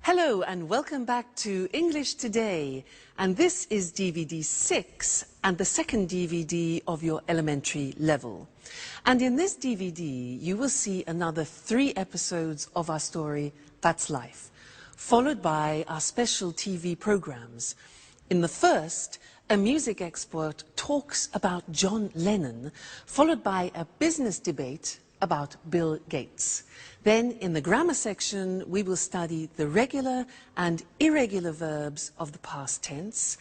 Hello and welcome back to English Today, and this is DVD 6 and the second DVD of your elementary level. And in this DVD you will see another 3 episodes of our story, That's Life, followed by our special TV programs. In the first, a music expert talks about John Lennon, followed by a business debate about Bill Gates. Then, in the grammar section, we will study the regular and irregular verbs of the past tense,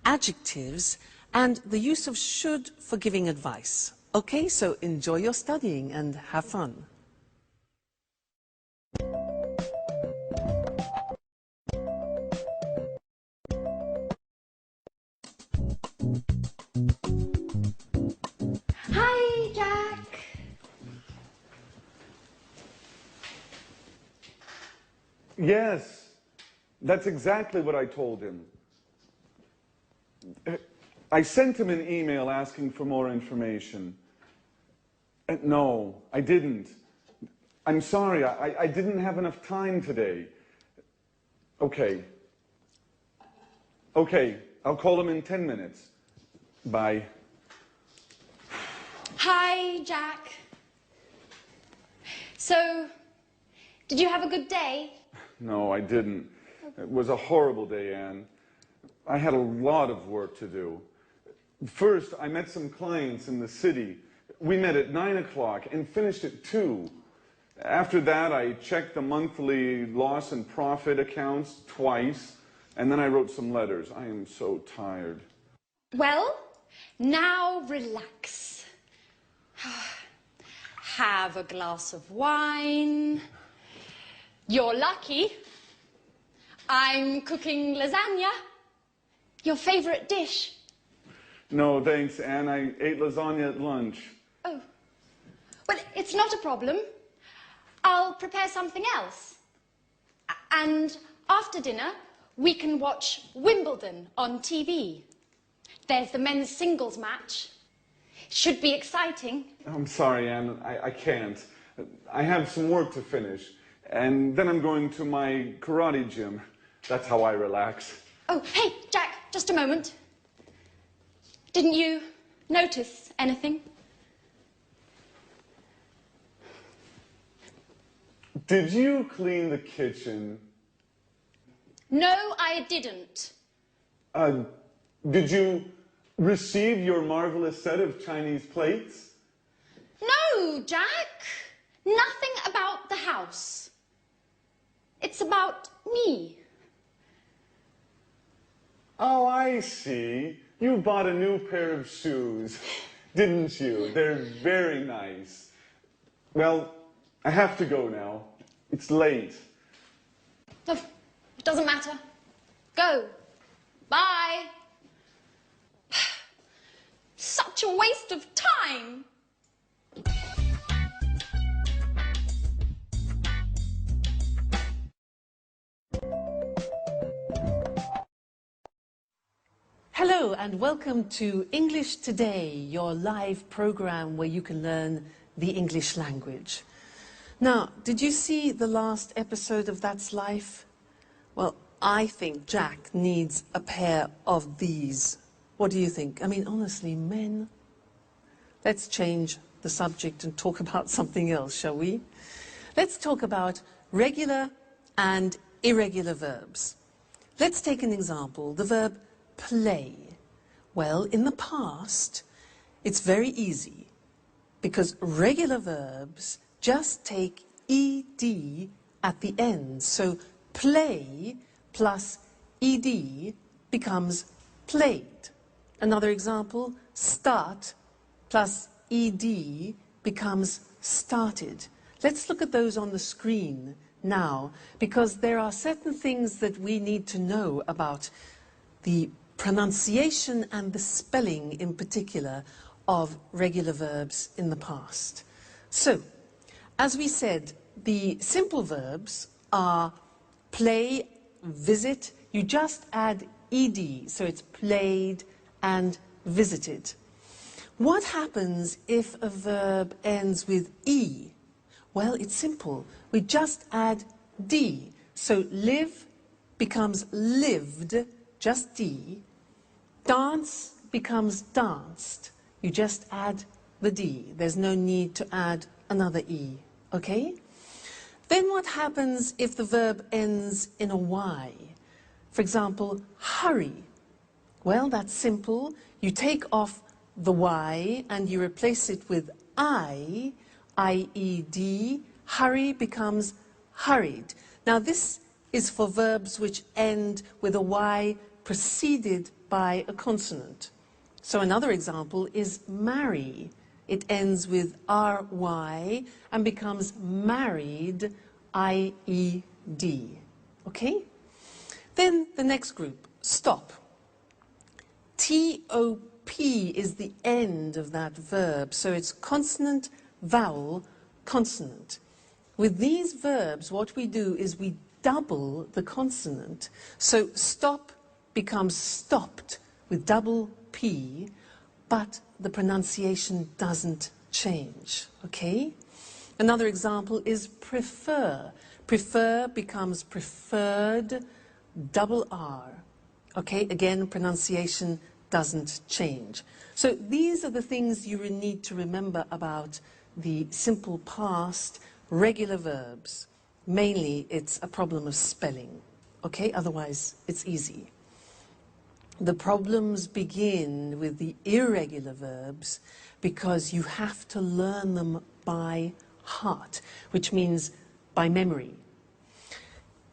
adjectives, and the use of should for giving advice. Okay, so enjoy your studying and have fun. Hi, Jack. Yes, that's exactly what I told him. I sent him an email asking for more information. No, I didn't. I'm sorry, I didn't have enough time today. Okay. Okay, I'll call him in 10 minutes. Bye. Hi, Jack. So, did you have a good day? No, I didn't. It was a horrible day, Anne. I had a lot of work to do. First, I met some clients in the city. We met at 9 o'clock and finished at 2. After that, I checked the monthly loss and profit accounts twice, and then I wrote some letters. I am so tired. Well, now relax. Have a glass of wine. You're lucky. I'm cooking lasagna. Your favorite dish. No, thanks, Anne. I ate lasagna at lunch. Oh. Well, it's not a problem. I'll prepare something else. And after dinner, we can watch Wimbledon on TV. There's the men's singles match. Should be exciting. I'm sorry, Anne. I can't. I have some work to finish. And then I'm going to my karate gym. That's how I relax. Oh, hey, Jack, just a moment. Didn't you notice anything? Did you clean the kitchen? No, I didn't. Did you receive your marvelous set of Chinese plates? No, Jack. Nothing about the house. It's about me. Oh, I see. You bought a new pair of shoes, didn't you? They're very nice. Well, I have to go now. It's late. Oh, it doesn't matter. Go. Bye. Such a waste of time. Hello and welcome to English Today, your live program where you can learn the English language. Now, did you see the last episode of That's Life? Well, I think Jack needs a pair of these. What do you think? I mean, honestly, men. Let's change the subject and talk about something else, shall we? Let's talk about regular and irregular verbs. Let's take an example, the verb play. Well, in the past, it's very easy because regular verbs just take ed at the end. So play plus ed becomes played. Another example, start plus ed becomes started. Let's look at those on the screen now, because there are certain things that we need to know about the pronunciation and the spelling in particular of regular verbs in the past. So, as we said, the simple verbs are play, visit. You just add ed, so it's played and visited. What happens if a verb ends with e? Well, it's simple. We just add d. So live becomes lived, just D. Dance becomes danced. You just add the D. There's no need to add another E, okay? Then what happens if the verb ends in a Y? For example, hurry. Well, that's simple. You take off the Y and you replace it with I-E-D. Hurry becomes hurried. Now this is for verbs which end with a Y preceded by a consonant. So another example is marry. It ends with R-Y and becomes married, I-E-D. Okay? Then the next group, stop. T-O-P is the end of that verb, so it's consonant, vowel, consonant. With these verbs, what we do is we double the consonant. So stop becomes stopped with double P, but the pronunciation doesn't change, okay? Another example is prefer. Prefer becomes preferred, double R. Okay, again, pronunciation doesn't change. So these are the things you need to remember about the simple past, regular verbs. Mainly, it's a problem of spelling. Okay, otherwise, it's easy. The problems begin with the irregular verbs because you have to learn them by heart, which means by memory.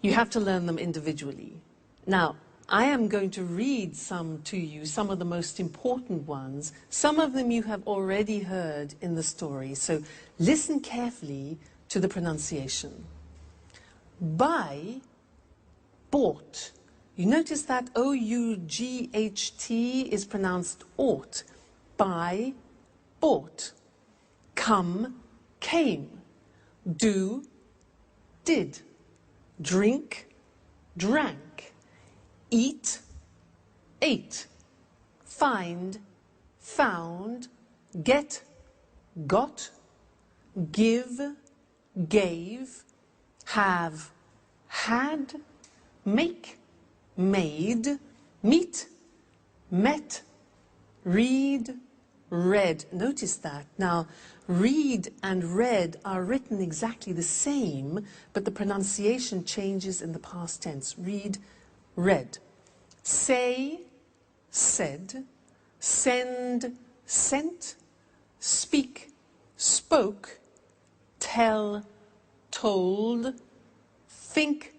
You have to learn them individually. Now, I am going to read some to you, some of the most important ones. Some of them you have already heard in the story, so listen carefully to the pronunciation. Buy, bought. You notice that O-U-G-H-T is pronounced ought. Buy, bought. Come, came. Do, did. Drink, drank. Eat, ate. Find, found. Get, got. Give, gave. Have, had. Make, made. Meet, met. Read, read. Notice that. Now, read and read are written exactly the same, but the pronunciation changes in the past tense. Read, read. Say, said. Send, sent. Speak, spoke. Tell, told. Think,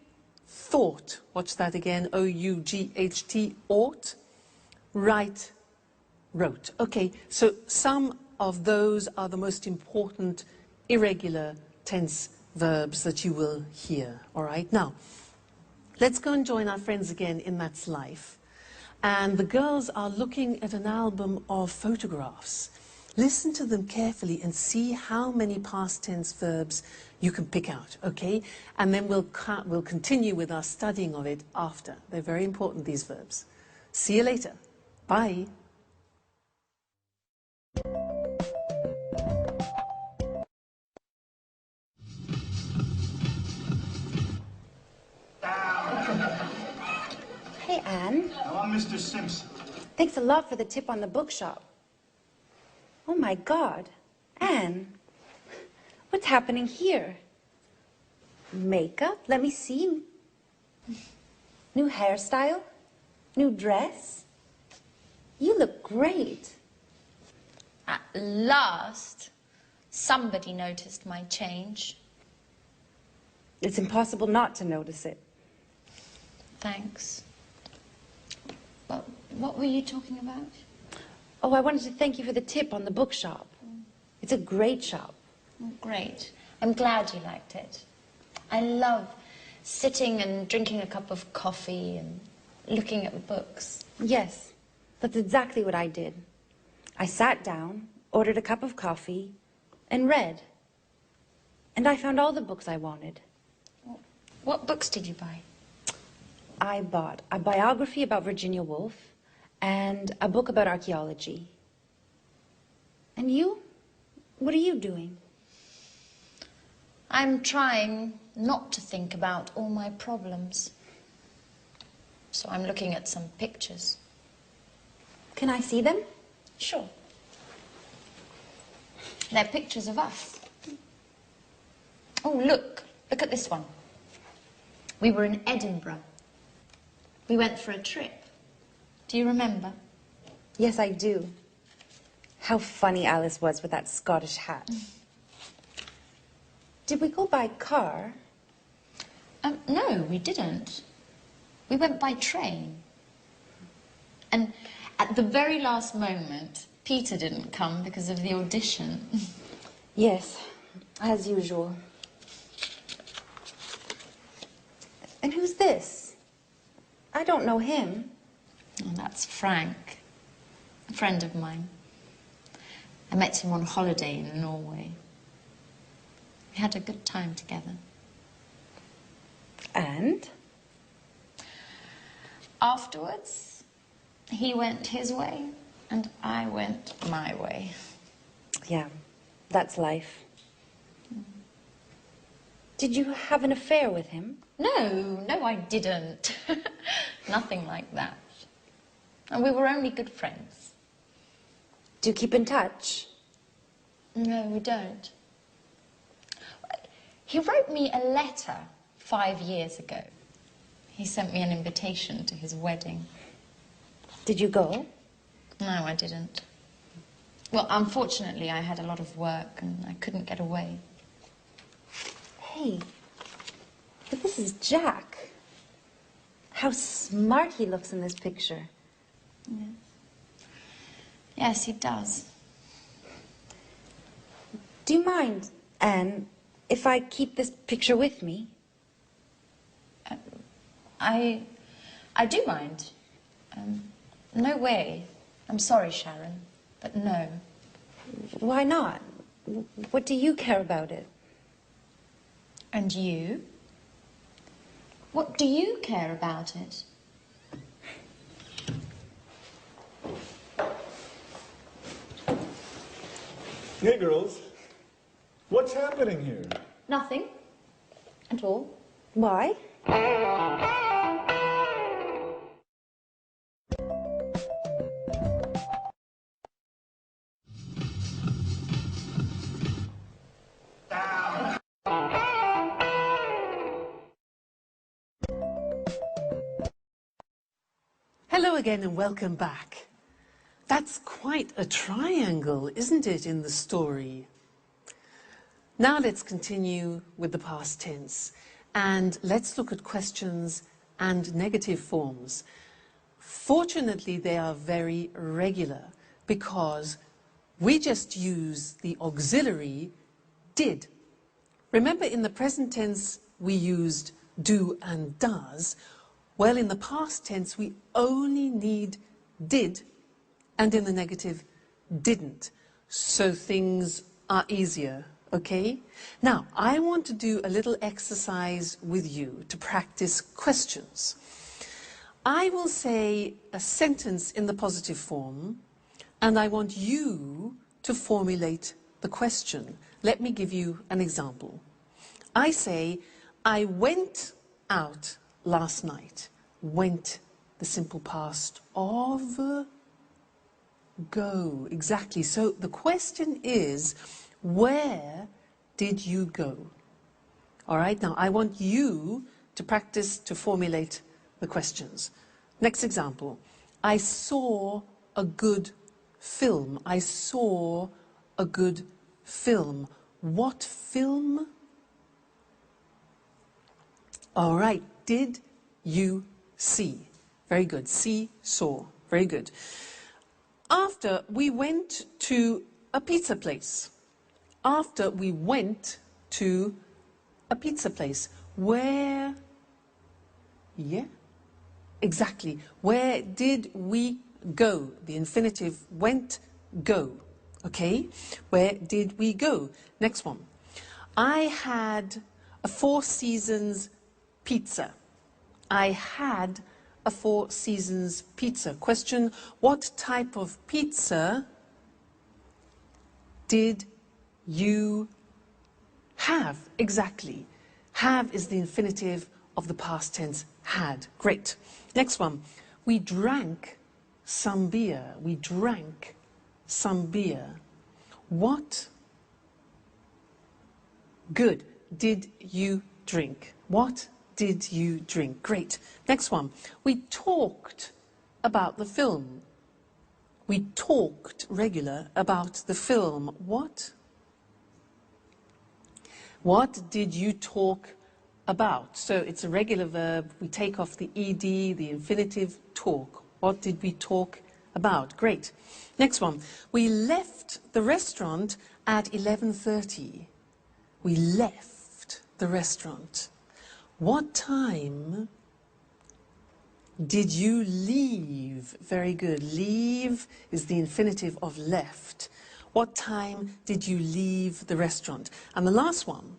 thought. Watch that again. O-U-G-H-T, ought. Write, wrote. Okay, so some of those are the most important irregular tense verbs that you will hear. All right, now, let's go and join our friends again in That's Life. And the girls are looking at an album of photographs. Listen to them carefully and see how many past tense verbs you can pick out, okay? And then we'll continue with our studying of it after. They're very important, these verbs. See you later. Bye. Hey, Anne. Oh, I'm Mr. Simpson. Thanks a lot for the tip on the bookshop. Oh, my God. Anne, what's happening here? Makeup? Let me see. New hairstyle? New dress? You look great. At last, somebody noticed my change. It's impossible not to notice it. Thanks. But what were you talking about? Oh, I wanted to thank you for the tip on the bookshop. It's a great shop. Oh, great. I'm glad you liked it. I love sitting and drinking a cup of coffee and looking at the books. Yes, that's exactly what I did. I sat down, ordered a cup of coffee, and read. And I found all the books I wanted. What books did you buy? I bought a biography about Virginia Woolf and a book about archaeology. And you? What are you doing? I'm trying not to think about all my problems. So I'm looking at some pictures. Can I see them? Sure. They're pictures of us. Oh, look at this one. We were in Edinburgh. We went for a trip. Do you remember? Yes, I do. How funny Alice was with that Scottish hat. Did we go by car? No, we didn't. We went by train. And at the very last moment, Peter didn't come because of the audition. Yes, as usual. And who's this? I don't know him. Oh, that's Frank, a friend of mine. I met him on holiday in Norway. We had a good time together. And? Afterwards, he went his way and I went my way. Yeah, that's life. Did you have an affair with him? No, I didn't. Nothing like that. And we were only good friends. Do you keep in touch? No, we don't. He wrote me a letter 5 years ago. He sent me an invitation to his wedding. Did you go? No, I didn't. Well, unfortunately, I had a lot of work and I couldn't get away. Hey, but this is Jack. How smart he looks in this picture. Yes. Yes, he does. Do you mind, Anne, if I keep this picture with me? I do mind. No way. I'm sorry, Sharon, but no. Why not? What do you care about it? And you? What do you care about it? Hey, girls. What's happening here? Nothing. At all. Why? Hello again and welcome back. That's quite a triangle, isn't it, in the story? Now let's continue with the past tense and let's look at questions and negative forms. Fortunately, they are very regular because we just use the auxiliary did. Remember, in the present tense we used do and does. Well, in the past tense we only need did, and in the negative didn't. So things are easier, okay? Now, I want to do a little exercise with you to practice questions. I will say a sentence in the positive form, and I want you to formulate the question. Let me give you an example. I say, I went out last night. Went, the simple past of go. Exactly. So the question is, where did you go? All right. Now I want you to practice to formulate the questions. Next example. I saw a good film. I saw a good film. What film? All right. Did you see? Very good. See, saw. Very good. After we went to a pizza place. After we went to a pizza place. Where? Yeah, exactly. Where did we go? The infinitive went, go. Okay? Where did we go? Next one. I had a Four Seasons pizza. I had a Four Seasons pizza. Question, what type of pizza did you have? Exactly. Have is the infinitive of the past tense had. Great. Next one. We drank some beer. We drank some beer. What good did you drink? What did you drink? Great. Next one. We talked about the film. We talked regular about the film. What? What did you talk about? So it's a regular verb. We take off the ed, the infinitive, talk. What did we talk about? Great. Next one. We left the restaurant at 11:30. We left the restaurant. What time did you leave? Very good. Leave is the infinitive of left. What time did you leave the restaurant? And the last one,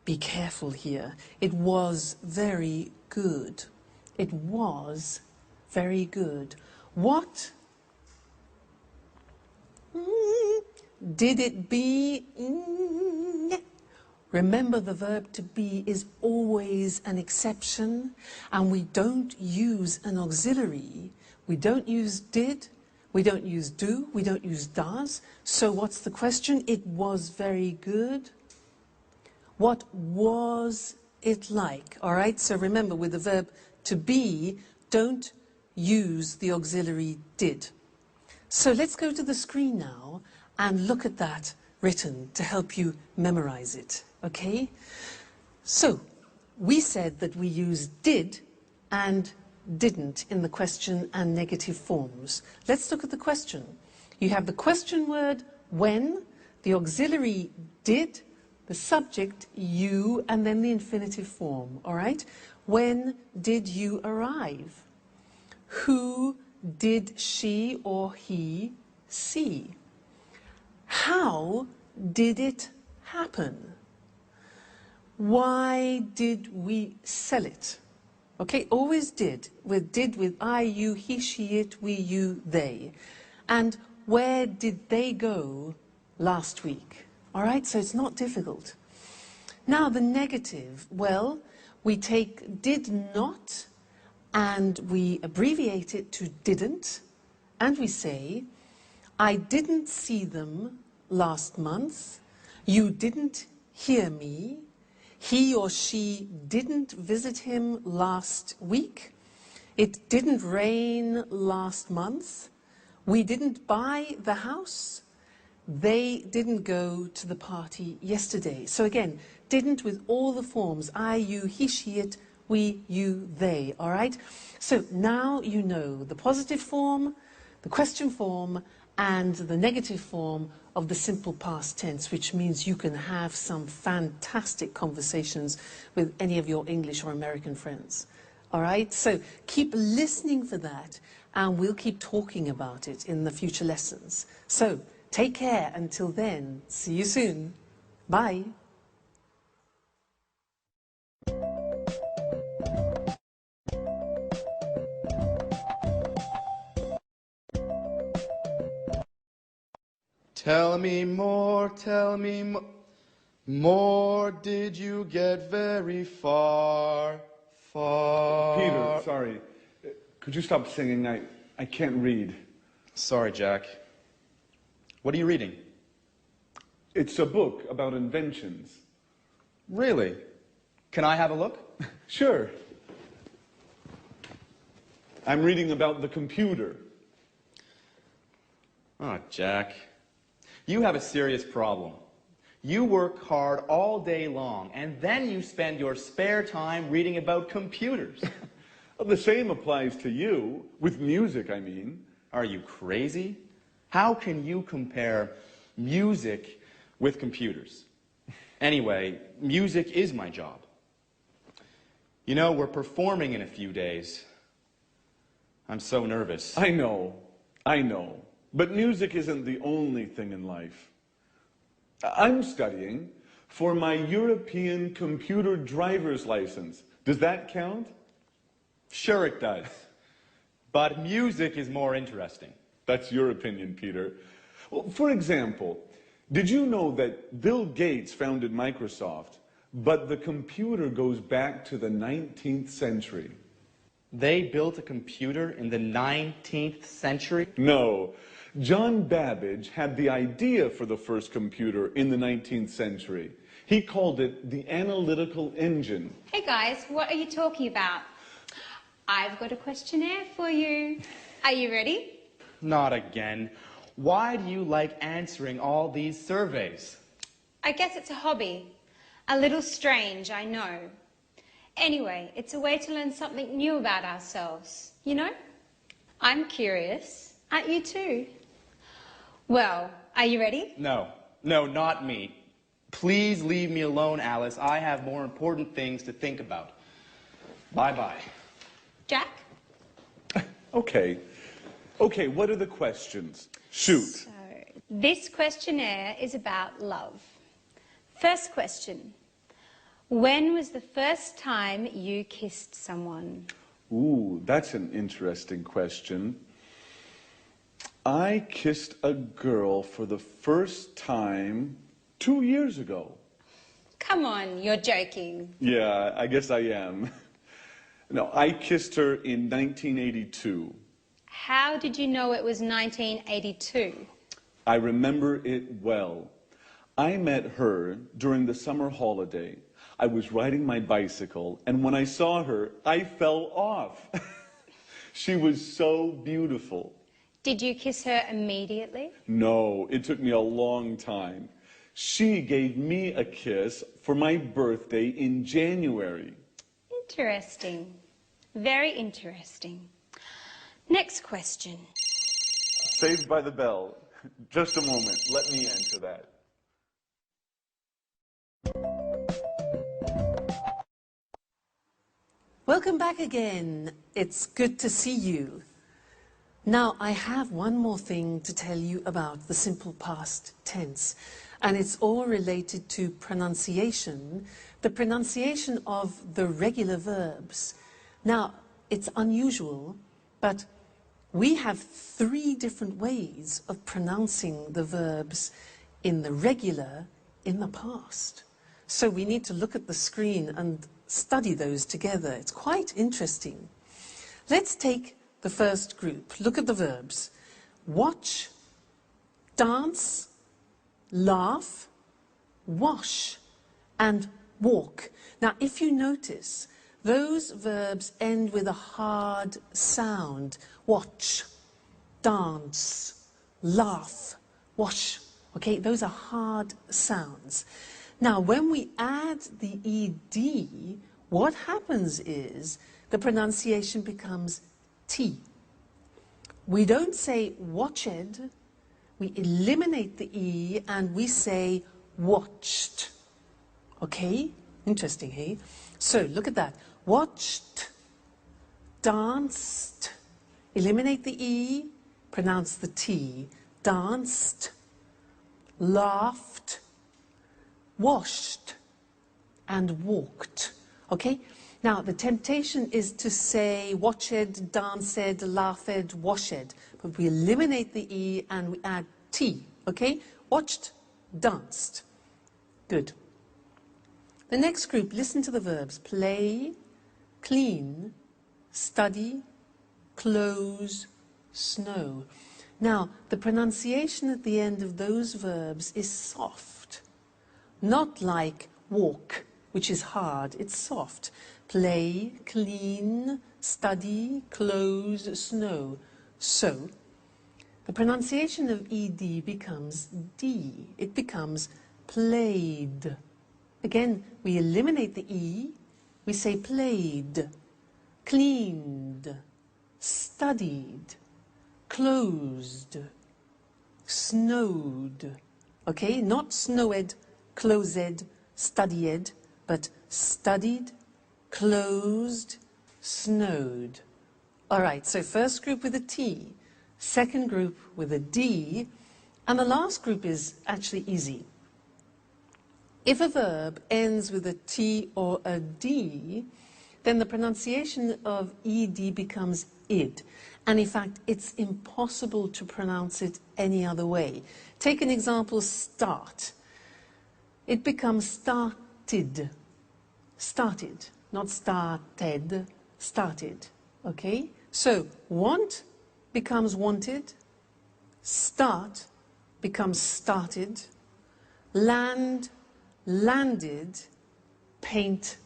be careful here. It was very good. It was very good. What did it be? Remember, the verb to be is always an exception, and we don't use an auxiliary. We don't use did, we don't use do, we don't use does. So what's the question? It was very good. What was it like? All right, so remember, with the verb to be, don't use the auxiliary did. So let's go to the screen now and look at that written to help you memorize it. Okay? So, we said that we use did and didn't in the question and negative forms. Let's look at the question. You have the question word when, the auxiliary did, the subject you, and then the infinitive form. All right? When did you arrive? Who did she or he see? How did it happen? Why did we sell it? Okay, always did. With I, you, he, she, it, we, you, they. And where did they go last week? All right, so it's not difficult. Now the negative. Well, we take did not and we abbreviate it to didn't, and we say, I didn't see them last month. You didn't hear me. He or she didn't visit him last week. It didn't rain last month. We didn't buy the house. They didn't go to the party yesterday. So again, didn't with all the forms. I, you, he, she, it, we, you, they. All right? So now you know the positive form, the question form, and the negative form of the simple past tense, which means you can have some fantastic conversations with any of your English or American friends. All right? So keep listening for that, and we'll keep talking about it in the future lessons. So take care until then. See you soon. Bye. Tell me more, more did you get very far, far? Peter, sorry. Could you stop singing? I can't read. Sorry, Jack. What are you reading? It's a book about inventions. Really? Can I have a look? Sure. I'm reading about the computer. Oh, Jack. You have a serious problem. You work hard all day long, and then you spend your spare time reading about computers. Well, the same applies to you, with music, I mean. Are you crazy? How can you compare music with computers? Anyway, music is my job. You know, we're performing in a few days. I'm so nervous. I know. But music isn't the only thing in life. I'm studying for my European computer driver's license. Does that count? Sure it does. But music is more interesting. That's your opinion, Peter. Well, for example, did you know that Bill Gates founded Microsoft but the computer goes back to the 19th century. They built a computer in the 19th century? No, John Babbage had the idea for the first computer in the 19th century. He called it the analytical engine. Hey guys, what are you talking about? I've got a questionnaire for you. Are you ready? Not again. Why do you like answering all these surveys? I guess it's a hobby. A little strange, I know. Anyway, it's a way to learn something new about ourselves, you know? I'm curious. Aren't you too? Well, are you ready? No, not me. Please leave me alone, Alice. I have more important things to think about. Bye-bye. Jack? Okay, what are the questions? Shoot. So, this questionnaire is about love. First question. When was the first time you kissed someone? Ooh, that's an interesting question. I kissed a girl for the first time 2 years ago. Come on, you're joking. Yeah, I guess I am. No, I kissed her in 1982. How did you know it was 1982? I remember it well. I met her during the summer holiday. I was riding my bicycle, and when I saw her, I fell off. She was so beautiful. Did you kiss her immediately? No, it took me a long time. She gave me a kiss for my birthday in January. Interesting. Very interesting. Next question. Saved by the Bell. Just a moment. Let me answer that. Welcome back again. It's good to see you. Now, I have one more thing to tell you about the simple past tense, and it's all related to pronunciation, the pronunciation of the regular verbs. Now, it's unusual, but we have 3 different ways of pronouncing the verbs in the regular in the past. So we need to look at the screen and study those together. It's quite interesting. Let's take the first group. Look at the verbs. Watch, dance, laugh, wash, and walk. Now, if you notice, those verbs end with a hard sound. Watch, dance, laugh, wash. Okay, those are hard sounds. Now, when we add the ed, what happens is the pronunciation becomes T. We don't say watched, we eliminate the E and we say watched. Okay? Interesting, hey? So, look at that. Watched, danced, eliminate the E, pronounce the T. Danced, laughed, washed, and walked. Okay? Now, the temptation is to say watched, danced, laughed, washed, but we eliminate the E and we add T, okay? Watched, danced. Good. The next group, listen to the verbs. Play, clean, study, close, snow. Now, the pronunciation at the end of those verbs is soft, not like walk, which is hard. It's soft. Play, clean, study, close, snow. So, the pronunciation of ed becomes D. It becomes played. Again, we eliminate the E. We say played, cleaned, studied, closed, snowed. Okay, not snowed, closed, studied, but studied, closed, snowed. All right, so first group with a T, second group with a D, and the last group is actually easy. If a verb ends with a T or a D, then the pronunciation of ed becomes id. And in fact, it's impossible to pronounce it any other way. Take an example, start. It becomes started. started. Started, not started, started. Okay? So, want becomes wanted, start becomes started, land, landed, paint,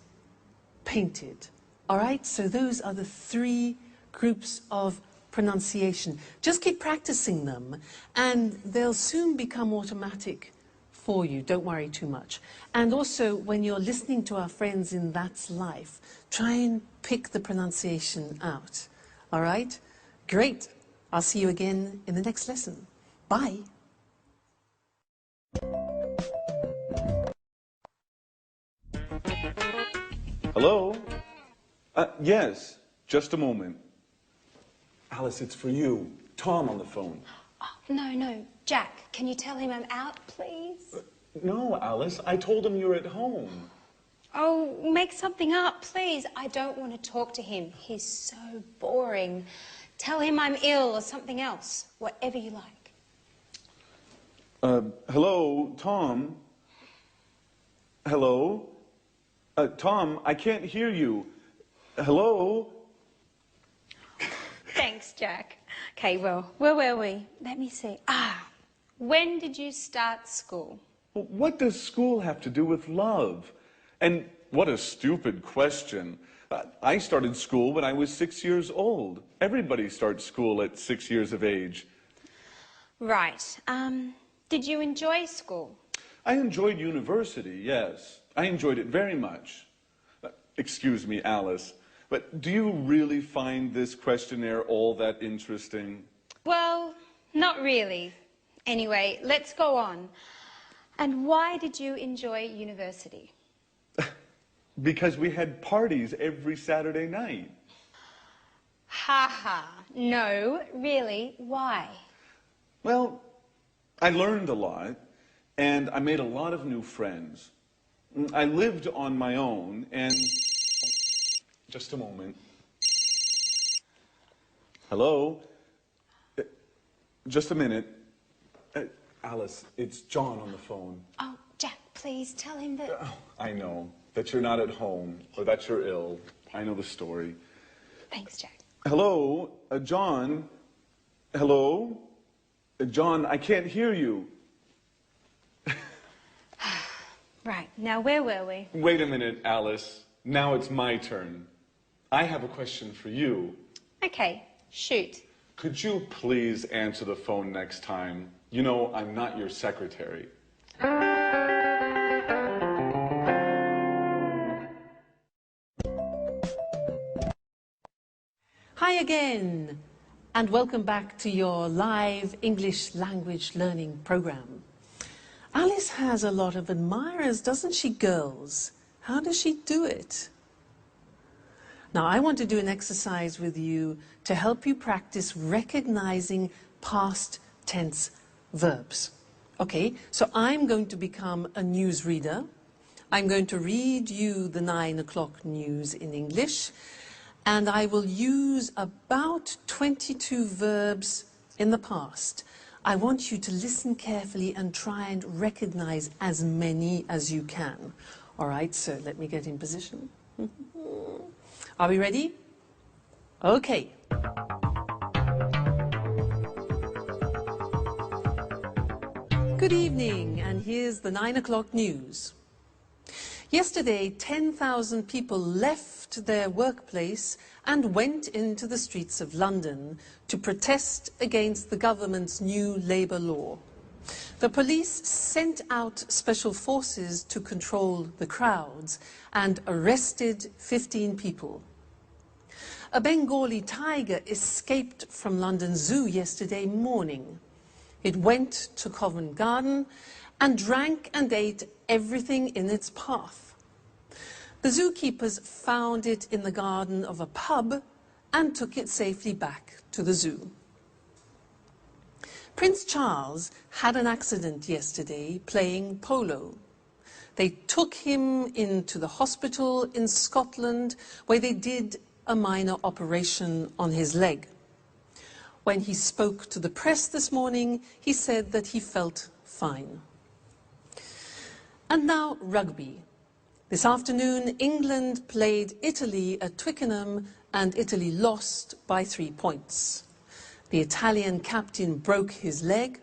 painted. All right? So those are the three groups of pronunciation. Just keep practicing them and they'll soon become automatic for you. Don't worry too much. And also, when you're listening to our friends in That's Life, try and pick the pronunciation out. All right? Great. I'll see you again in the next lesson. Bye. Hello? Yes, just a moment. Alice, it's for you. Tom on the phone. Oh, no. Jack, can you tell him I'm out, please? No, Alice, I told him you're at home. Oh, make something up, please. I don't want to talk to him. He's so boring. Tell him I'm ill or something else. Whatever you like. Hello, Tom? Hello? Tom, I can't hear you. Hello? Thanks, Jack. Okay, well, where were we? Let me see. When did you start school? What does school have to do with love? And what a stupid question. I started school when I was 6 years old. Everybody starts school at 6 years of age. Right. Did you enjoy school? I enjoyed university, yes. I enjoyed it very much. Excuse me, Alice, but do you really find this questionnaire all that interesting? Well, not really. Anyway, let's go on. And why did you enjoy university? Because we had parties every Saturday night. No, really, why? Well, I learned a lot, and I made a lot of new friends. I lived on my own, and... Just a moment. Hello? Just a minute. Alice, it's John on the phone. Oh, Jack, please tell him that... Oh, I know that you're not at home, or that you're ill. I know the story. Thanks, Jack. Hello? John? Hello? John, I can't hear you. Right, now where were we? Wait a minute, Alice. Now it's my turn. I have a question for you. Okay, shoot. Could you please answer the phone next time? You know, I'm not your secretary. Hi again, and welcome back to your live English language learning program. Alice has a lot of admirers, doesn't she, girls? How does she do it? Now, I want to do an exercise with you to help you practice recognizing past tense verbs. Okay, so I'm going to become a newsreader. I'm going to read you the 9 o'clock news in English, and I will use about 22 verbs in the past. I want you to listen carefully and try and recognize as many as you can. All right, so let me get in position. Are we ready? Okay. Good evening, and here's the 9 o'clock news. Yesterday, 10,000 people left their workplace and went into the streets of London to protest against the government's new labour law. The police sent out special forces to control the crowds and arrested 15 people. A Bengali tiger escaped from London Zoo yesterday morning. It went to Covent Garden and drank and ate everything in its path. The zookeepers found it in the garden of a pub and took it safely back to the zoo. Prince Charles had an accident yesterday playing polo. They took him into the hospital in Scotland where they did a minor operation on his leg. When he spoke to the press this morning, he said that he felt fine. And now rugby. This afternoon, England played Italy at Twickenham and Italy lost by 3 points. The Italian captain broke his leg.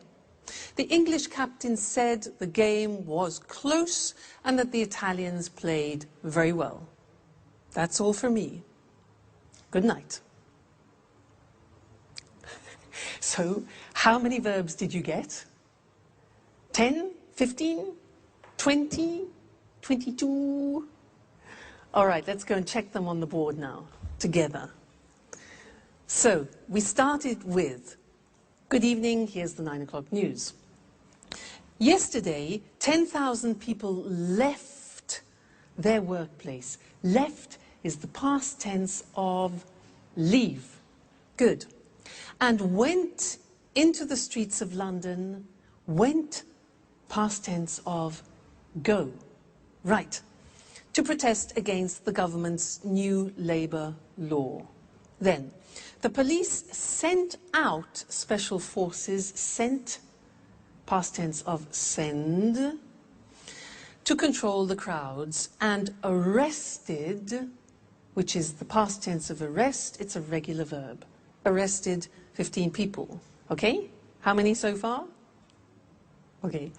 The English captain said the game was close and that the Italians played very well. That's all for me. Good night. So, how many verbs did you get? 10? 15? 20? 22? All right, let's go and check them on the board now, together. So, we started with, good evening, here's the 9 o'clock news. Yesterday, 10,000 people left their workplace. Left is the past tense of leave. Good. And went into the streets of London. Went, past tense of go. Right. To protest against the government's new labour law. Then, the police sent out special forces, sent, past tense of send, to control the crowds, and arrested, which is the past tense of arrest, it's a regular verb. Arrested 15 people. Okay? How many so far? Okay.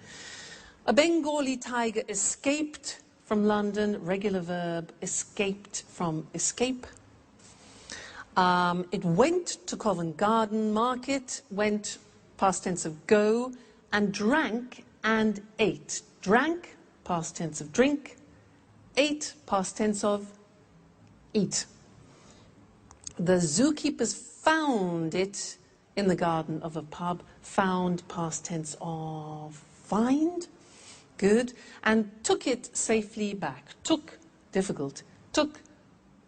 A Bengali tiger escaped from London, regular verb, escaped from escape. It went to Covent Garden Market, went, past tense of go, and drank and ate. Drank, past tense of drink. Ate, past tense of eat. The zookeepers found it in the garden of a pub. Found, past tense of find. Good. And took it safely back. Took, difficult. Took,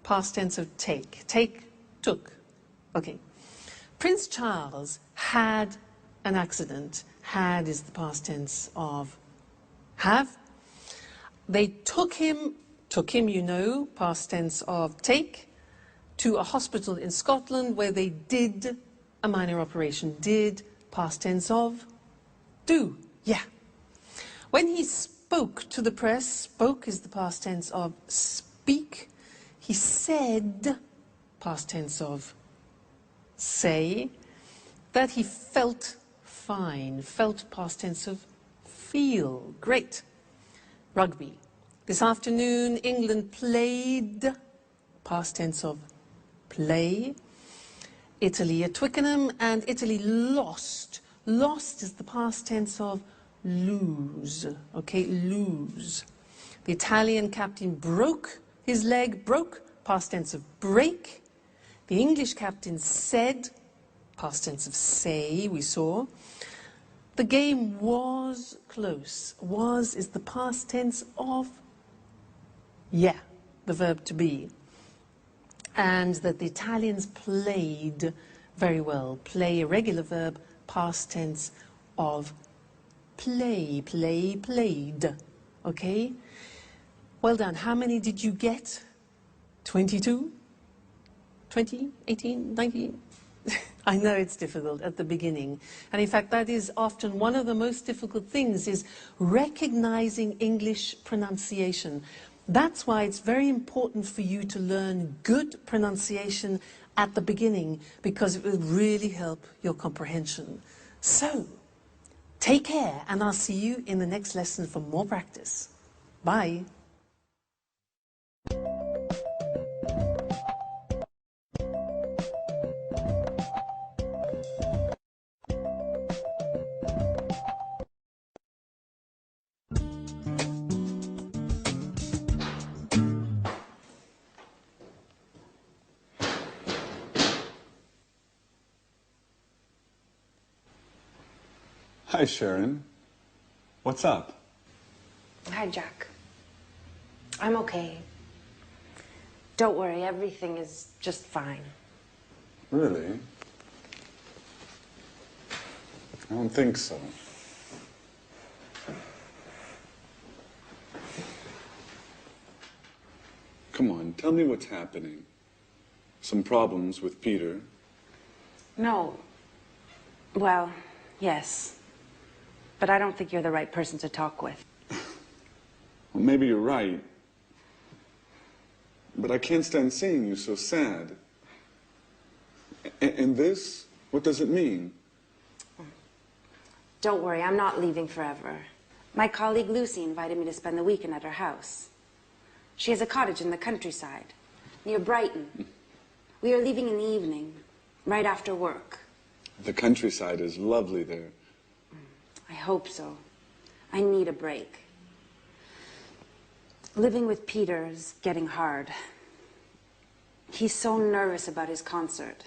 past tense of take. Take, took. Okay. Prince Charles had an accident. Had is the past tense of have. They took him, you know, past tense of take, to a hospital in Scotland where they did a minor operation. Did, past tense of do. Yeah. When he spoke to the press, spoke is the past tense of speak. He said, past tense of say, that he felt fine. Felt, past tense of feel. Great. Rugby. This afternoon, England played, past tense of play, Italy at Twickenham, and Italy lost. Lost is the past tense of lose. Okay, lose. The Italian captain broke his leg. Broke, past tense of break. The English captain said, past tense of say, we saw. The game was close. Was is the past tense of yeah, the verb to be. And that the Italians played very well. Play, a regular verb, past tense of play, play, played. Okay? Well done. How many did you get? 22? 20? 18? 19? I know it's difficult at the beginning. And in fact, that is often one of the most difficult things, is recognizing English pronunciation. That's why it's very important for you to learn good pronunciation at the beginning, because it will really help your comprehension. So, take care, and I'll see you in the next lesson for more practice. Bye. Hi, Sharon. What's up? Hi, Jack. I'm okay. Don't worry, everything is just fine. Really? I don't think so. Come on, tell me what's happening. Some problems with Peter? No. Well, yes. But I don't think you're the right person to talk with. Well, maybe you're right. but I can't stand seeing you so sad. And this, what does it mean? Don't worry, I'm not leaving forever. My colleague Lucy invited me to spend the weekend at her house. She has a cottage in the countryside, near Brighton. We are leaving in the evening, right after work. The countryside is lovely there. I hope so. I need a break. Living with Peter is getting hard. He's so nervous about his concert.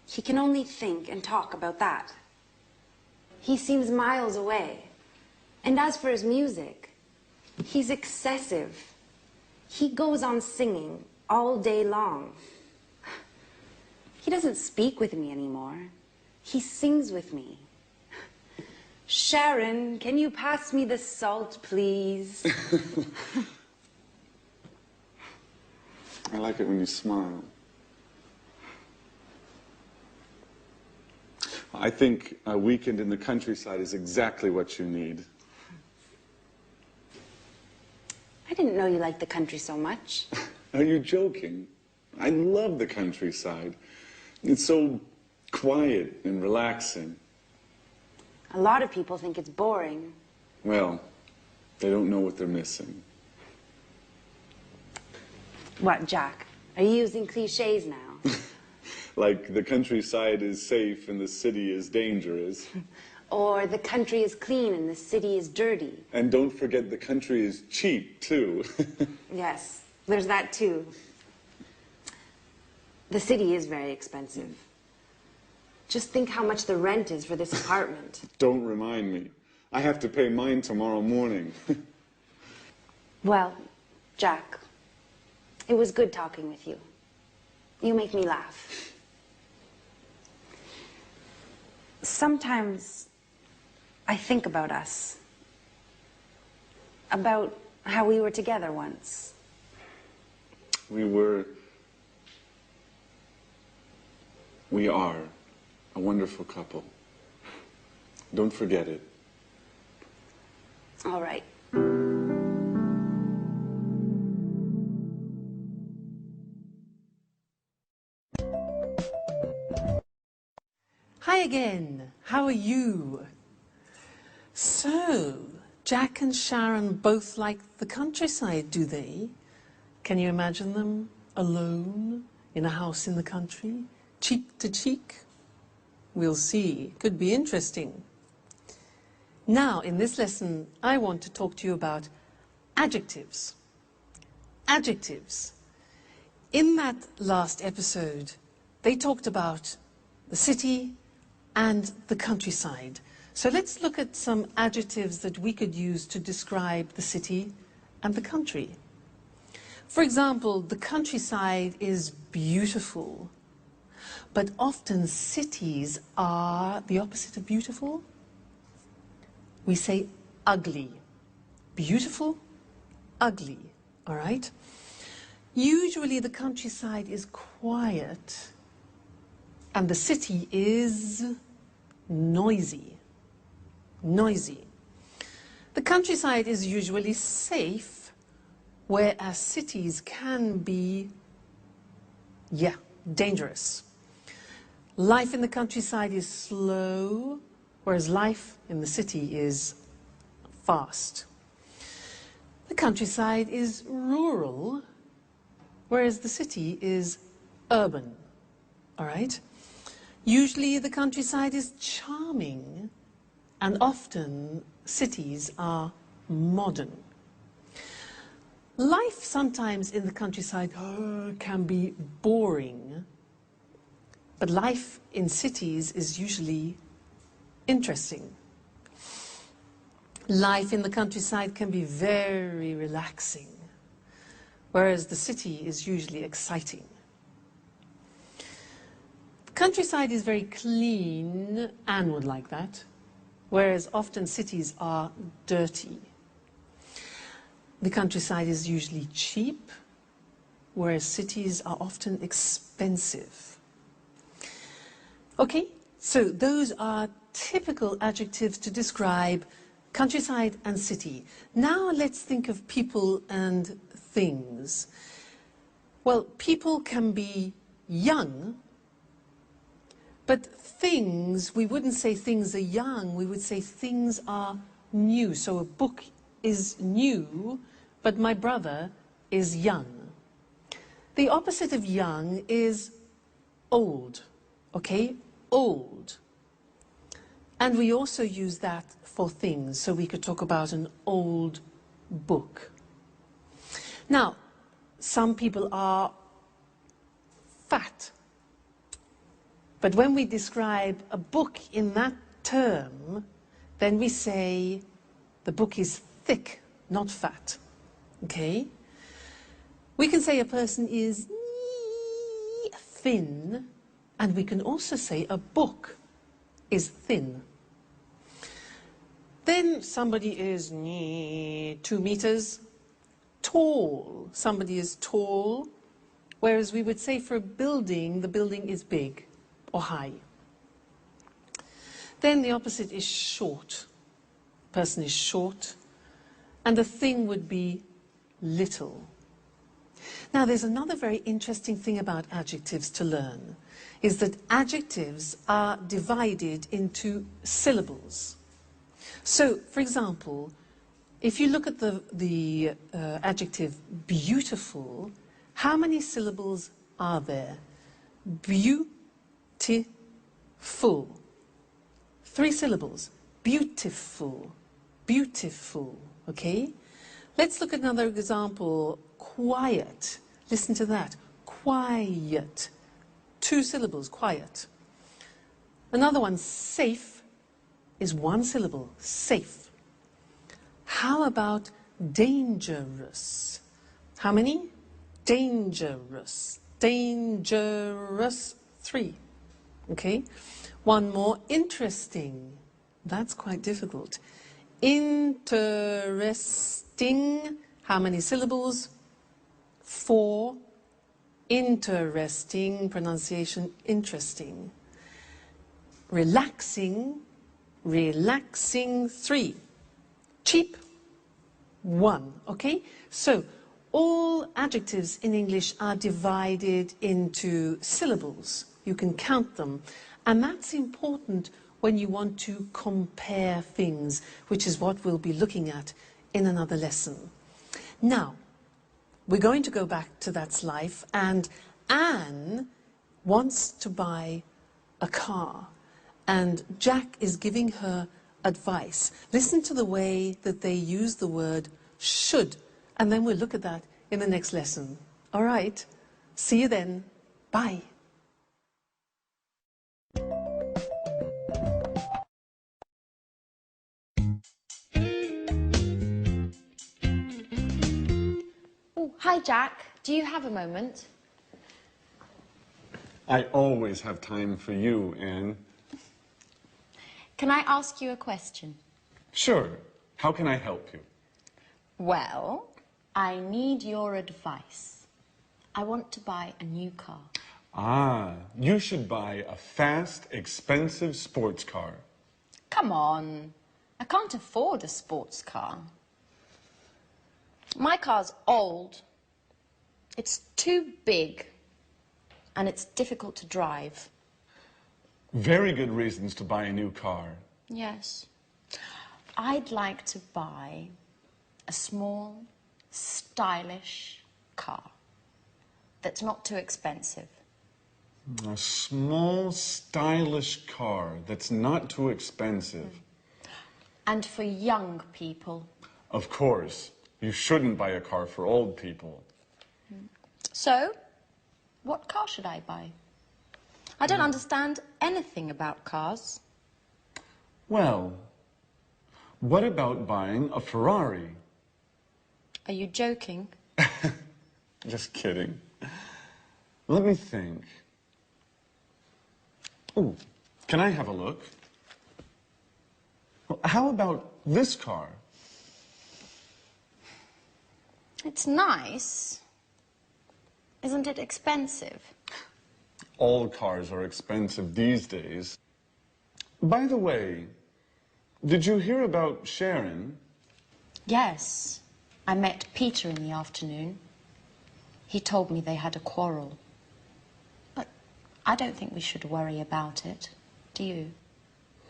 He can only think and talk about that. He seems miles away. And as for his music, he's excessive. He goes on singing all day long. He doesn't speak with me anymore. He sings with me. Sharon, can you pass me the salt, please? I like it when you smile. I think a weekend in the countryside is exactly what you need. I didn't know you liked the country so much. Are you joking? I love the countryside. It's so quiet and relaxing. A lot of people think it's boring. Well, they don't know what they're missing. What, Jack? Are you using cliches now? Like the countryside is safe and the city is dangerous. Or the country is clean and the city is dirty. And don't forget the country is cheap, too. Yes, there's that too. The city is very expensive. Just think how much the rent is for this apartment. Don't remind me. I have to pay mine tomorrow morning. Well, Jack, it was good talking with you. You make me laugh. Sometimes I think about us. About how we were together once. We are a wonderful couple. Don't forget it. All right. Hi again. How are you? So, Jack and Sharon both like the countryside, do they? Can you imagine them alone in a house in the country, cheek to cheek? We'll see. Could be interesting. Now, in this lesson, I want to talk to you about adjectives. Adjectives. In that last episode, they talked about the city and the countryside. So let's look at some adjectives that we could use to describe the city and the country. For example, the countryside is beautiful, but often cities are the opposite of beautiful. We say ugly. Beautiful, ugly, all right? Usually the countryside is quiet and the city is noisy. Noisy. The countryside is usually safe, whereas cities can be, dangerous. Life in the countryside is slow, whereas life in the city is fast. The countryside is rural, whereas the city is urban. All right? Usually the countryside is charming, and often cities are modern. Life sometimes in the countryside can be boring, but life in cities is usually interesting. Life in the countryside can be very relaxing, whereas the city is usually exciting. The countryside is very clean, Anne would like that, whereas often cities are dirty. The countryside is usually cheap, whereas cities are often expensive. Okay, so those are typical adjectives to describe countryside and city. Now let's think of people and things. Well, people can be young, but things, we wouldn't say things are young, we would say things are new. So a book is new, but my brother is young. The opposite of young is old, okay? Old. And we also use that for things, so we could talk about an old book. Now, some people are fat. But when we describe a book in that term, then we say the book is thick, not fat. Okay? We can say a person is thin, and we can also say a book is thin. Then somebody is 2 meters tall. Somebody is tall, whereas we would say for a building, the building is big or high. Then the opposite is short. Person is short, and the thing would be little. Now, there's another very interesting thing about adjectives to learn, is that adjectives are divided into syllables. So, for example, if you look at the adjective beautiful, how many syllables are there? Beautiful. 3 syllables. Beautiful. Beautiful. Okay? Let's look at another example. Quiet. Listen to that. Quiet. 2 syllables. Quiet. Another one. Safe is 1 syllable. Safe. How about dangerous? How many? Dangerous. Dangerous. 3. Okay? One more. Interesting. That's quite difficult. Interesting. How many syllables? 4. Interesting. Pronunciation interesting. Relaxing. Relaxing. 3. Cheap. 1. Okay? So, all adjectives in English are divided into syllables. You can count them. And that's important when you want to compare things, which is what we'll be looking at in another lesson. Now, we're going to go back to That's Life, and Anne wants to buy a car, and Jack is giving her advice. Listen to the way that they use the word should, and then we'll look at that in the next lesson. All right, see you then. Bye. Oh, hi, Jack. Do you have a moment? I always have time for you, Anne. Can I ask you a question? Sure. How can I help you? Well, I need your advice. I want to buy a new car. Ah, you should buy a fast, expensive sports car. Come on. I can't afford a sports car. My car's old. It's too big. And it's difficult to drive. Very good reasons to buy a new car. Yes. I'd like to buy a small, stylish car that's not too expensive. A small, stylish car that's not too expensive. And for young people. Of course. You shouldn't buy a car for old people. So, what car should I buy? I don't understand anything about cars. Well, what about buying a Ferrari? Are you joking? Just kidding. Let me think. Oh, can I have a look? Well, how about this car? It's nice. Isn't it expensive? All cars are expensive these days. By the way, did you hear about Sharon? Yes. I met Peter in the afternoon. He told me they had a quarrel. But I don't think we should worry about it. Do you?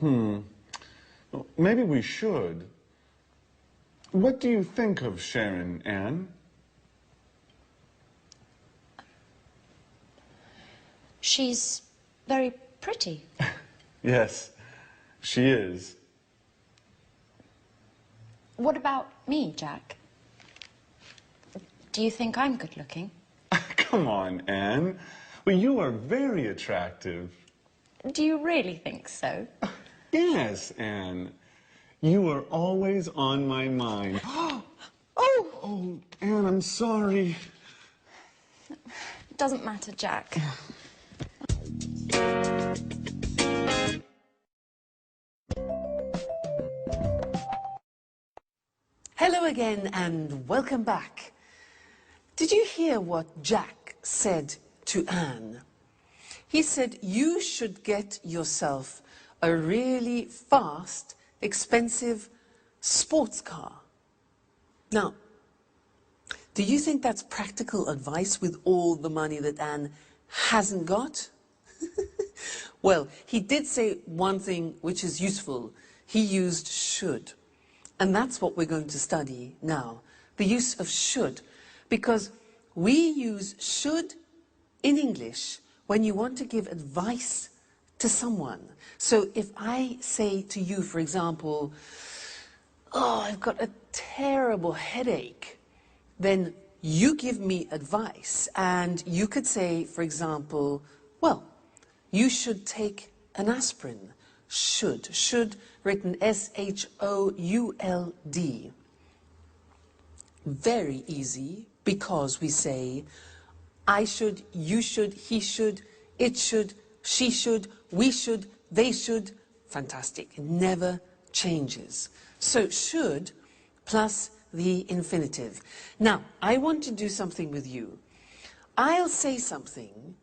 Well, maybe we should. What do you think of Sharon, Anne? She's very pretty. Yes, she is. What about me, Jack? Do you think I'm good looking? Come on, Anne. Well, you are very attractive. Do you really think so? Yes, Anne. You are always on my mind. Oh, Anne, I'm sorry. It doesn't matter, Jack. Hello again and welcome back. Did you hear what Jack said to Anne? He said you should get yourself a really fast, expensive sports car. Now, do you think that's practical advice with all the money that Anne hasn't got? Well, he did say one thing which is useful. He used should. And that's what we're going to study now, the use of should, because we use should in English when you want to give advice to someone. So if I say to you, for example, oh, I've got a terrible headache, then you give me advice and you could say, for example, well, you should take an aspirin. Should, written S-H-O-U-L-D. Very easy, because we say, I should, you should, he should, it should, she should, we should, they should. Fantastic, it never changes. So should plus the infinitive. Now, I want to do something with you. I'll say something,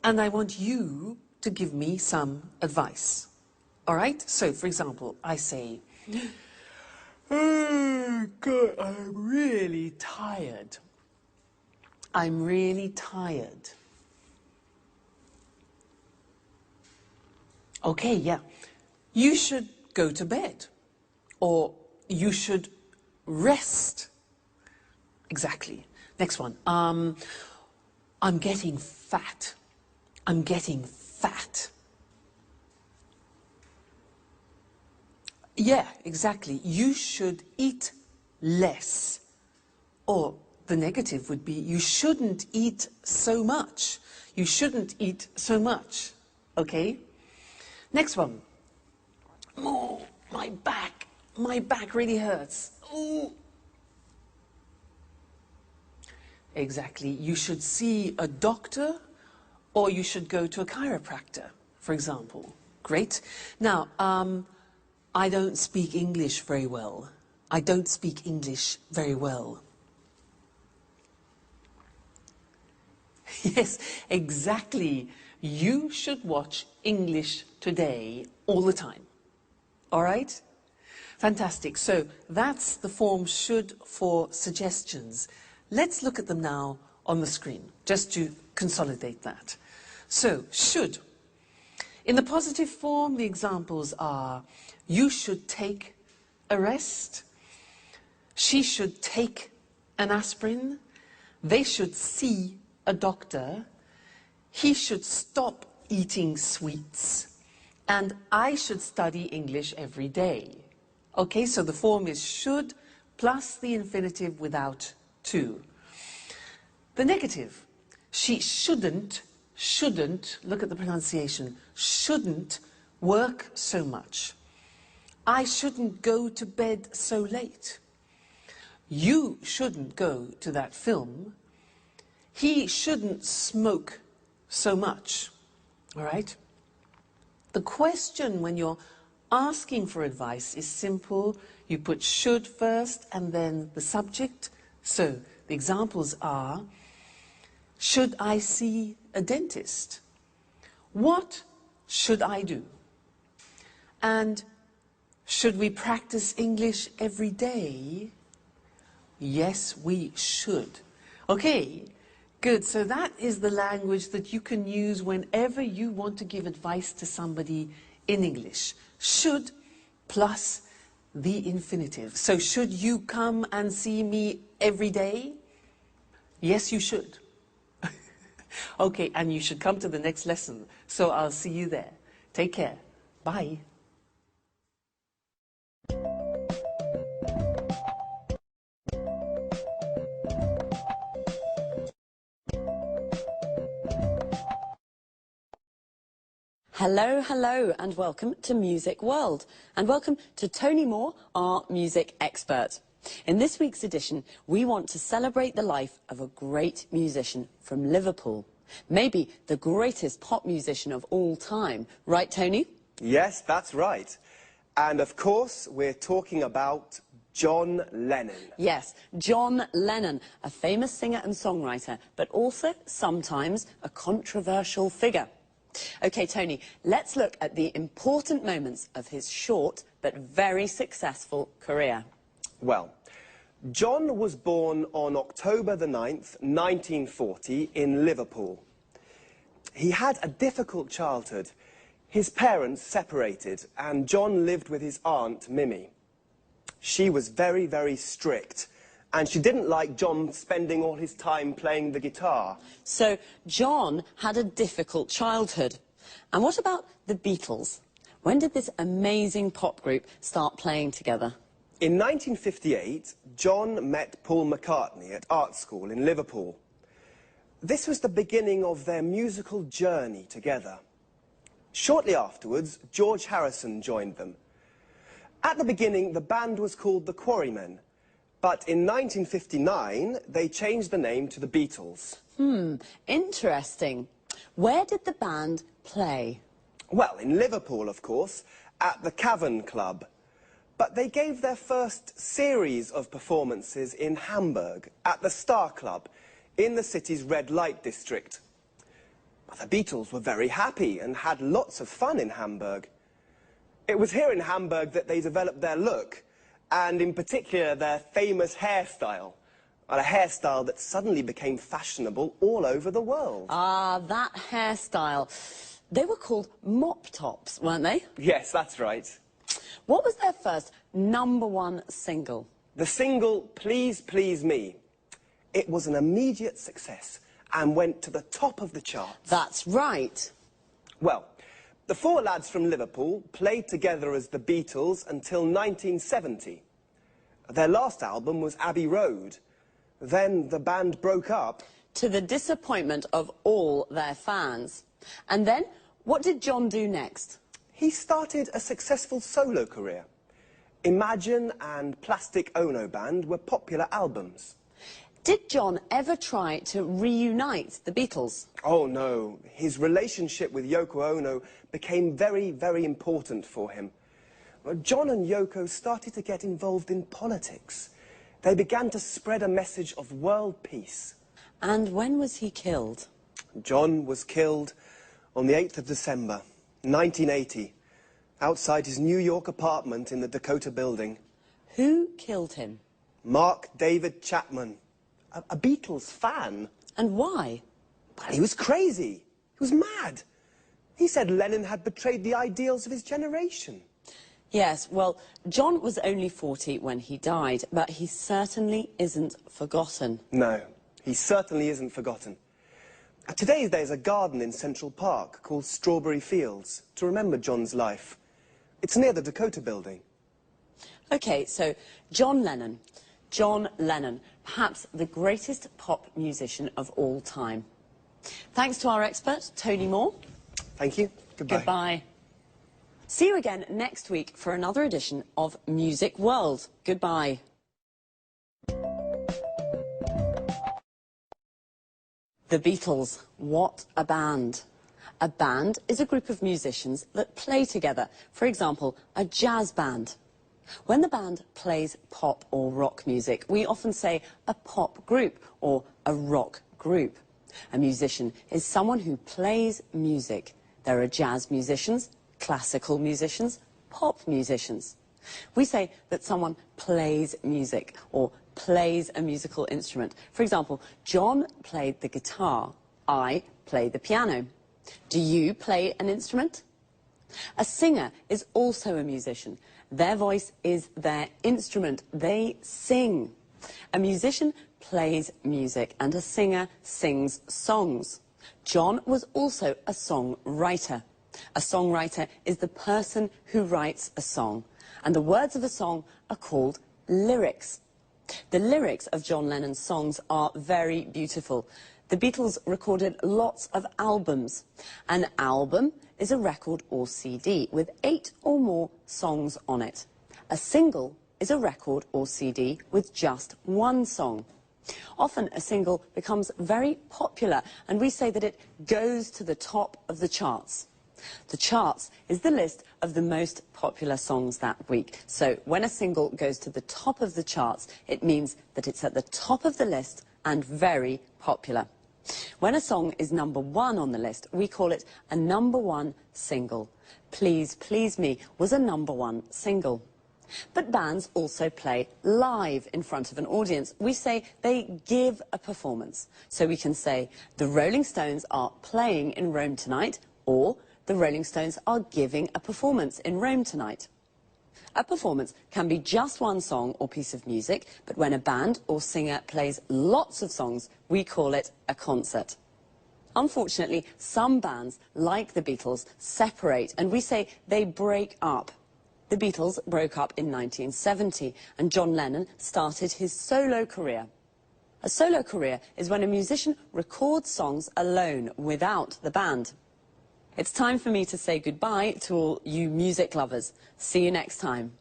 and I want you to give me some advice. All right? So, for example, I say, oh, God, I'm really tired. I'm really tired. Okay, yeah. You should go to bed. Or you should rest. Exactly. Next one. I'm getting fat. I'm getting fat. Yeah, exactly. You should eat less. Or the negative would be, you shouldn't eat so much. You shouldn't eat so much. Okay? Next one. Oh, my back really hurts. Ooh. Exactly. You should see a doctor or you should go to a chiropractor, for example. Great. Now, I don't speak English very well. I don't speak English very well. Yes, exactly. You should watch English Today all the time. All right? Fantastic. So that's the form should for suggestions. Let's look at them now on the screen, just to consolidate that. So, should. In the positive form, the examples are, you should take a rest. She should take an aspirin. They should see a doctor. He should stop eating sweets. And I should study English every day. Okay, so the form is should plus the infinitive without to. The negative, she shouldn't, look at the pronunciation, shouldn't work so much. I shouldn't go to bed so late. You shouldn't go to that film. He shouldn't smoke so much. All right? The question when you're asking for advice is simple. You put should first and then the subject. So the examples are, should I see a dentist? What should I do? And should we practice English every day? Yes, we should. Okay, good. So that is the language that you can use whenever you want to give advice to somebody in English. Should plus the infinitive. So should you come and see me every day? Yes, you should. Okay, and you should come to the next lesson. So I'll see you there. Take care. Bye. Hello, hello, and welcome to Music World. And welcome to Tony Moore, our music expert. In this week's edition, we want to celebrate the life of a great musician from Liverpool. Maybe the greatest pop musician of all time. Right, Tony? Yes, that's right. And of course, we're talking about John Lennon. Yes, John Lennon, a famous singer and songwriter, but also sometimes a controversial figure. OK, Tony, let's look at the important moments of his short but very successful career. Well, John was born on October the 9th, 1940, in Liverpool. He had a difficult childhood. His parents separated, and John lived with his aunt, Mimi. She was very, very strict, and she didn't like John spending all his time playing the guitar. So John had a difficult childhood. And what about the Beatles? When did this amazing pop group start playing together? In 1958, John met Paul McCartney at art school in Liverpool. This was the beginning of their musical journey together. Shortly afterwards, George Harrison joined them. At the beginning, the band was called the Quarrymen. But in 1959, they changed the name to the Beatles. Interesting. Where did the band play? Well, in Liverpool, of course, at the Cavern Club. But they gave their first series of performances in Hamburg, at the Star Club, in the city's red light district. The Beatles were very happy and had lots of fun in Hamburg. It was here in Hamburg that they developed their look, and in particular their famous hairstyle, a hairstyle that suddenly became fashionable all over the world. Ah, that hairstyle. They were called mop tops, weren't they? Yes, that's right. What was their first #1 single? The single, Please Please Me. It was an immediate success and went to the top of the charts. That's right. Well, the four lads from Liverpool played together as the Beatles until 1970. Their last album was Abbey Road. Then the band broke up. To the disappointment of all their fans. And then, what did John do next? He started a successful solo career. Imagine and Plastic Ono Band were popular albums. Did John ever try to reunite the Beatles? Oh, no. His relationship with Yoko Ono became very, very important for him. John and Yoko started to get involved in politics. They began to spread a message of world peace. And when was he killed? John was killed on the 8th of December, 1980, outside his New York apartment in the Dakota Building. Who killed him? Mark David Chapman, a Beatles fan. And why? Well, he was crazy. He was mad. He said Lennon had betrayed the ideals of his generation. Yes, well, John was only 40 when he died, but he certainly isn't forgotten. No, he certainly isn't forgotten. Today there's a garden in Central Park called Strawberry Fields to remember John's life. It's near the Dakota Building. OK, so John Lennon. John Lennon, perhaps the greatest pop musician of all time. Thanks to our expert, Tony Moore. Thank you. Goodbye. Goodbye. See you again next week for another edition of Music World. Goodbye. The Beatles, what a band. A band is a group of musicians that play together. For example, a jazz band. When the band plays pop or rock music, we often say a pop group or a rock group. A musician is someone who plays music. There are jazz musicians, classical musicians, pop musicians. We say that someone plays music or plays a musical instrument. For example, John played the guitar. I play the piano. Do you play an instrument? A singer is also a musician. Their voice is their instrument. They sing. A musician plays music and a singer sings songs. John was also a songwriter. A songwriter is the person who writes a song, and the words of a song are called lyrics. The lyrics of John Lennon's songs are very beautiful. The Beatles recorded lots of albums. An album is a record or CD with 8 or more songs on it. A single is a record or CD with just 1 song. Often a single becomes very popular, and we say that it goes to the top of the charts. The charts is the list of the most popular songs that week. So when a single goes to the top of the charts, it means that it's at the top of the list and very popular. When a song is #1 on the list, we call it a #1 single. Please Please Me was a #1 single. But bands also play live in front of an audience. We say they give a performance. So we can say, the Rolling Stones are playing in Rome tonight, or the Rolling Stones are giving a performance in Rome tonight. A performance can be just 1 song or piece of music, but when a band or singer plays lots of songs, we call it a concert. Unfortunately, some bands, like the Beatles, separate, and we say they break up. The Beatles broke up in 1970, and John Lennon started his solo career. A solo career is when a musician records songs alone, without the band. It's time for me to say goodbye to all you music lovers. See you next time.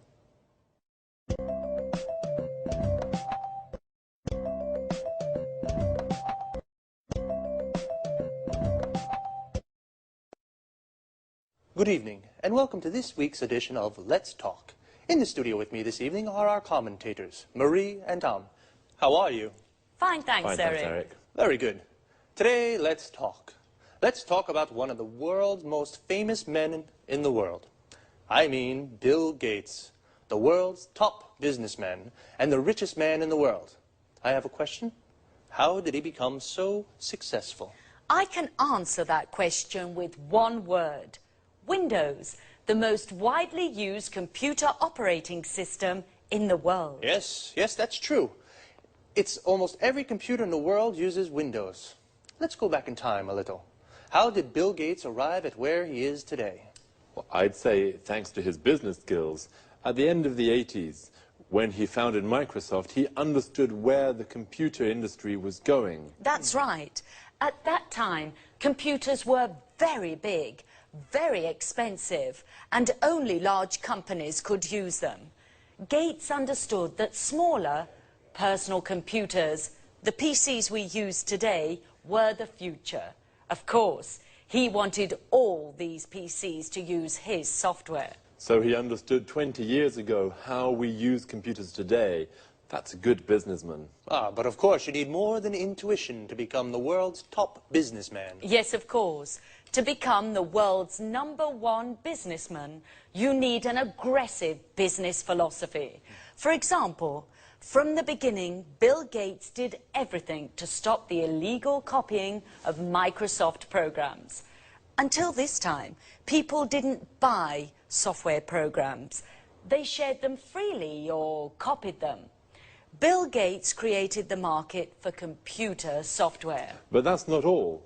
Good evening, and welcome to this week's edition of Let's Talk. In the studio with me this evening are our commentators, Marie and Tom. How are you? Fine, thanks, Eric. Very good. Today, let's talk. Let's talk about one of the world's most famous men in the world. I mean Bill Gates, the world's top businessman and the richest man in the world. I have a question. How did he become so successful? I can answer that question with one word. Windows, the most widely used computer operating system in the world. Yes, that's true. It's almost every computer in the world uses Windows. Let's go back in time a little. How did Bill Gates arrive at where he is today? Well, I'd say thanks to his business skills. At the end of the 80s, when he founded Microsoft, he understood where the computer industry was going. That's right. At that time, computers were very big, very expensive, and only large companies could use them. Gates understood that smaller, personal computers, the PCs we use today, were the future. Of course, he wanted all these PCs to use his software. So he understood 20 years ago how we use computers today. That's a good businessman. But of course you need more than intuition to become the world's top businessman. Yes, of course. To become the world's #1 businessman, you need an aggressive business philosophy. For example, from the beginning, Bill Gates did everything to stop the illegal copying of Microsoft programs. Until this time, people didn't buy software programs. They shared them freely or copied them. Bill Gates created the market for computer software. But that's not all.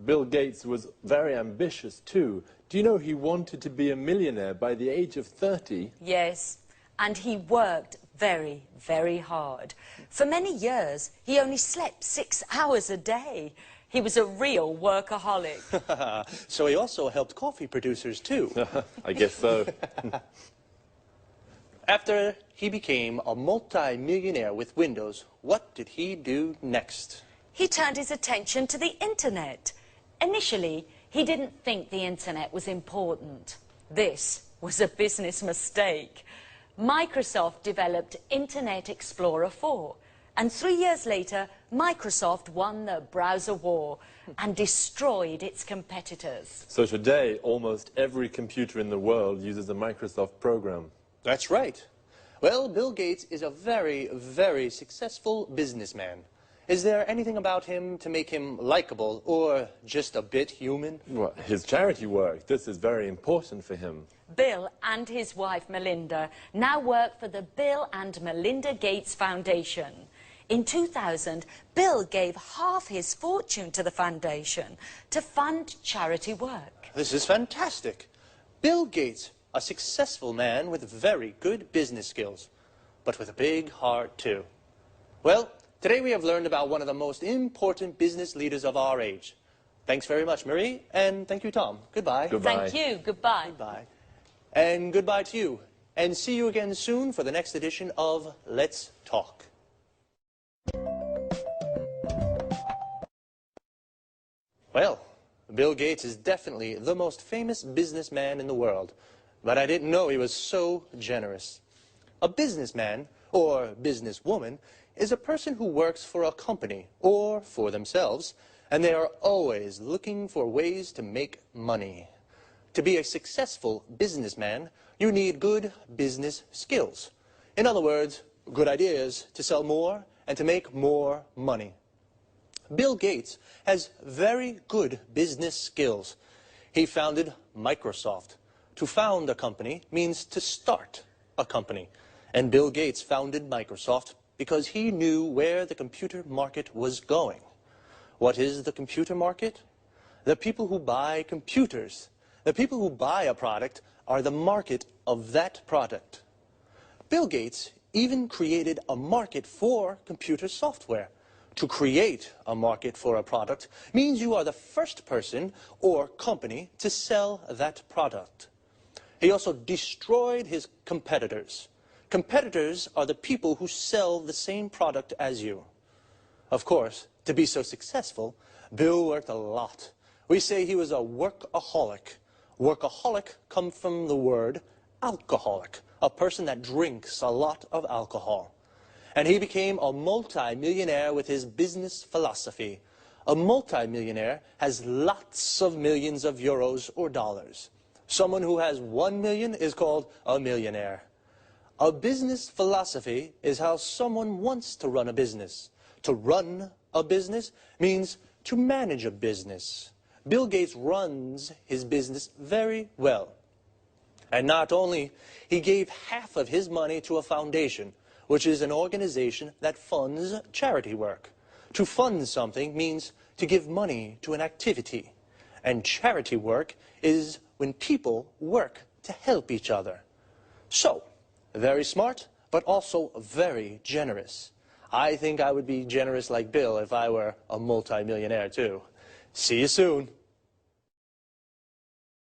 Bill Gates was very ambitious too. Do you know he wanted to be a millionaire by the age of 30? Yes, and he worked very, very hard. For many years, he only slept 6 hours a day. He was a real workaholic. So he also helped coffee producers too. I guess so. After he became a multi-millionaire with Windows, what did he do next? He turned his attention to the internet. Initially, he didn't think the internet was important. This was a business mistake. Microsoft developed Internet Explorer 4, and 3 years later, Microsoft won the browser war and destroyed its competitors. So today, almost every computer in the world uses a Microsoft program. That's right. Well, Bill Gates is a very, very successful businessman. Is there anything about him to make him likable or just a bit human? Well, his charity work, this is very important for him. Bill and his wife Melinda now work for the Bill and Melinda Gates Foundation. In 2000, Bill gave half his fortune to the foundation to fund charity work. This is fantastic. Bill Gates, a successful man with very good business skills, but with a big heart too. Well, today we have learned about one of the most important business leaders of our age. Thanks very much, Marie, and thank you, Tom. Goodbye. Goodbye. Thank you. Goodbye. Goodbye. And goodbye to you. And see you again soon for the next edition of Let's Talk. Well, Bill Gates is definitely the most famous businessman in the world, but I didn't know he was so generous. A businessman, or businesswoman, is a person who works for a company or for themselves, and they are always looking for ways to make money. To be a successful businessman, you need good business skills. In other words, good ideas to sell more and to make more money. Bill Gates has very good business skills. He founded Microsoft. To found a company means to start a company. And Bill Gates founded Microsoft because he knew where the computer market was going. What is the computer market? The people who buy computers. The people who buy a product are the market of that product. Bill Gates even created a market for computer software. To create a market for a product means you are the first person or company to sell that product. He also destroyed his competitors. Competitors are the people who sell the same product as you. Of course, to be so successful, Bill worked a lot. We say he was a workaholic. Workaholic comes from the word alcoholic, a person that drinks a lot of alcohol. And he became a multi-millionaire with his business philosophy. A multi-millionaire has lots of millions of euros or dollars. Someone who has 1 million is called a millionaire. A business philosophy is how someone wants to run a business. To run a business means to manage a business. Bill Gates runs his business very well. And not only, he gave half of his money to a foundation, which is an organization that funds charity work. To fund something means to give money to an activity. And charity work is when people work to help each other. So, very smart, but also very generous. I think I would be generous like Bill if I were a multi-millionaire too. See you soon.